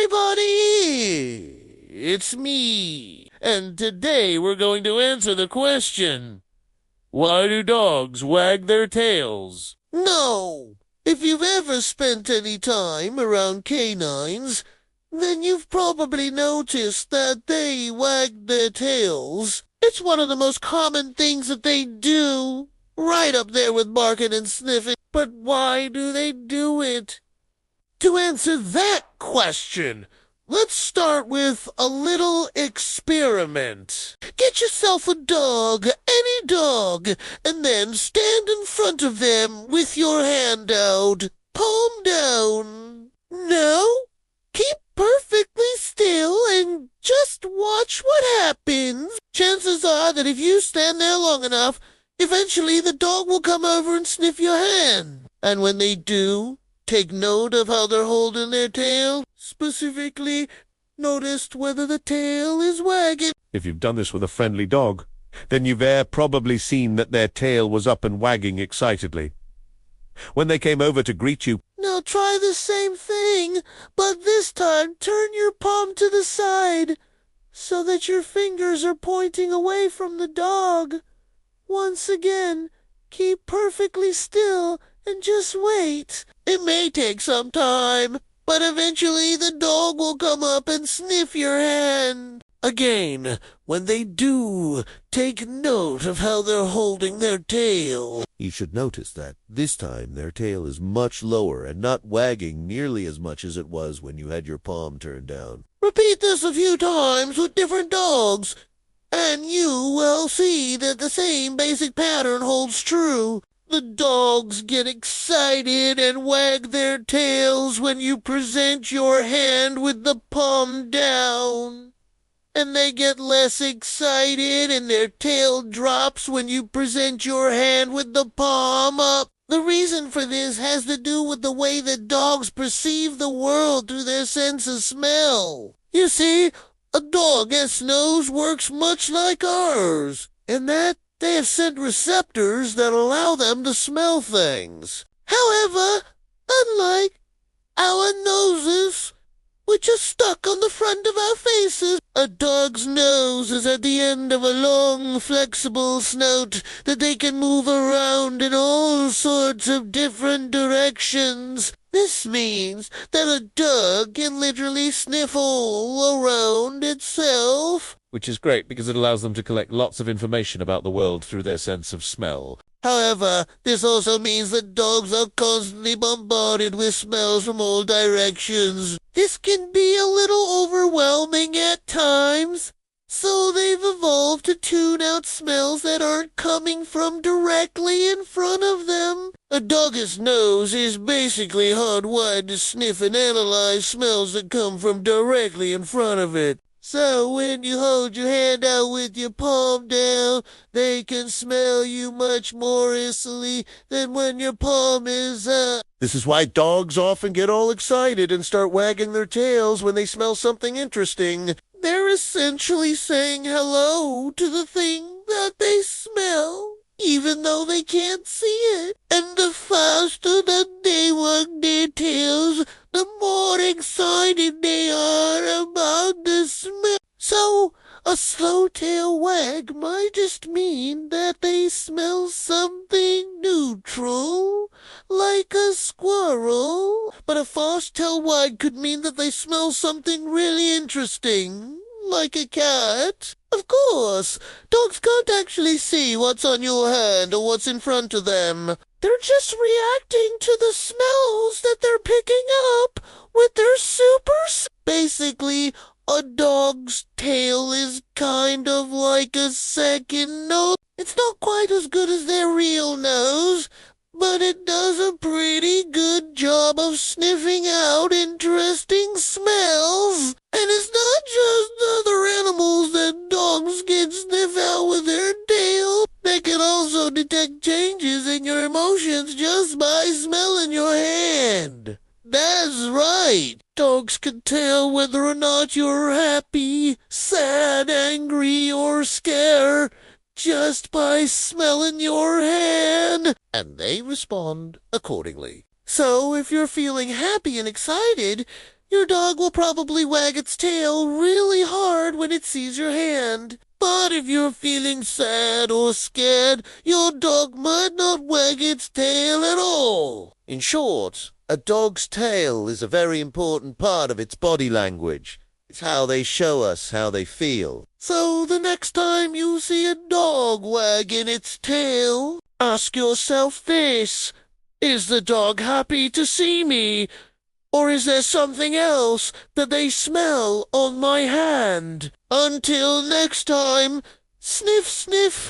everybody! It's me, and today we're going to answer the question, why do dogs wag their tails? No! If you've ever spent any time around canines, then you've probably noticed that they wag their tails. It's one of the most common things that they do, right up there with barking and sniffing. But why do they do it? To answer that question, let's start with a little experiment. Get yourself a dog, any dog, and then stand in front of them with your hand out, palm down. Now, keep perfectly still and just watch what happens. Chances are that if you stand there long enough, eventually the dog will come over and sniff your hand. And when they do, take note of how they're holding their tail. Specifically, notice whether the tail is wagging. If you've done this with a friendly dog, then you've probably seen that their tail was up and wagging excitedly. When they came over to greet you, now try the same thing, but this time turn your palm to the side so that your fingers are pointing away from the dog. Once again, keep perfectly still and just wait. It may take some time, but eventually the dog will come up and sniff your hand. Again, when they do, take note of how they're holding their tail. You should notice that this time their tail is much lower and not wagging nearly as much as it was when you had your palm turned down. Repeat this a few times with different dogs, and you will see that the same basic pattern holds true. The dogs get excited and wag their tails when you present your hand with the palm down. And they get less excited and their tail drops when you present your hand with the palm up. The reason for this has to do with the way that dogs perceive the world through their sense of smell. You see, a dog's nose works much like ours, in that they have scent receptors that allow them to smell things. However, unlike our noses, which are stuck on the front of our faces, a dog's nose is at the end of a long, flexible snout that they can move around in all sorts of different directions. This means that a dog can literally sniff all around itself. which is great because it allows them to collect lots of information about the world through their sense of smell. However, this also means that dogs are constantly bombarded with smells from all directions. This can be a little overwhelming at times, so they've evolved to tune out smells that aren't coming from directly in front of them. A dog's nose is basically hardwired to sniff and analyze smells that come from directly in front of it. So when you hold your hand out with your palm down, they can smell you much more easily than when your palm is up. This is why dogs often get all excited and start wagging their tails when they smell something interesting. They're essentially saying hello to the thing that they smell, even though they can't see it. And the faster that they wag their tails, the more excited they are about the smell. So, a slow tail wag might just mean that they smell something neutral, like a squirrel. But a fast tail wag could mean that they smell something really interesting, like a cat. Of course, dogs can't actually see what's on your hand or what's in front of them. They're just reacting to the smells that they're picking up with their Basically, a dog's tail is kind of like a second nose. It's not quite as good as their real nose, but it does a pretty good job of sniffing out interesting smells. And it's not just other animals that dogs can sniff out with their tail. They can also detect changes in your emotions just by smelling your hand. That's right. Dogs can tell whether or not you're happy, sad, angry, or scared just by smelling your hand, and they respond accordingly. So if you're feeling happy and excited, Your dog will probably wag its tail really hard when it sees your hand. But if you're feeling sad or scared, your dog might not wag its tail at all. In short, a dog's tail is a very important part of its body language. It's how they show us how they feel. So the next time you see a dog wagging its tail, ask yourself this: is the dog happy to see me? Or is there something else that they smell on my hand? Until next time, sniff, sniff.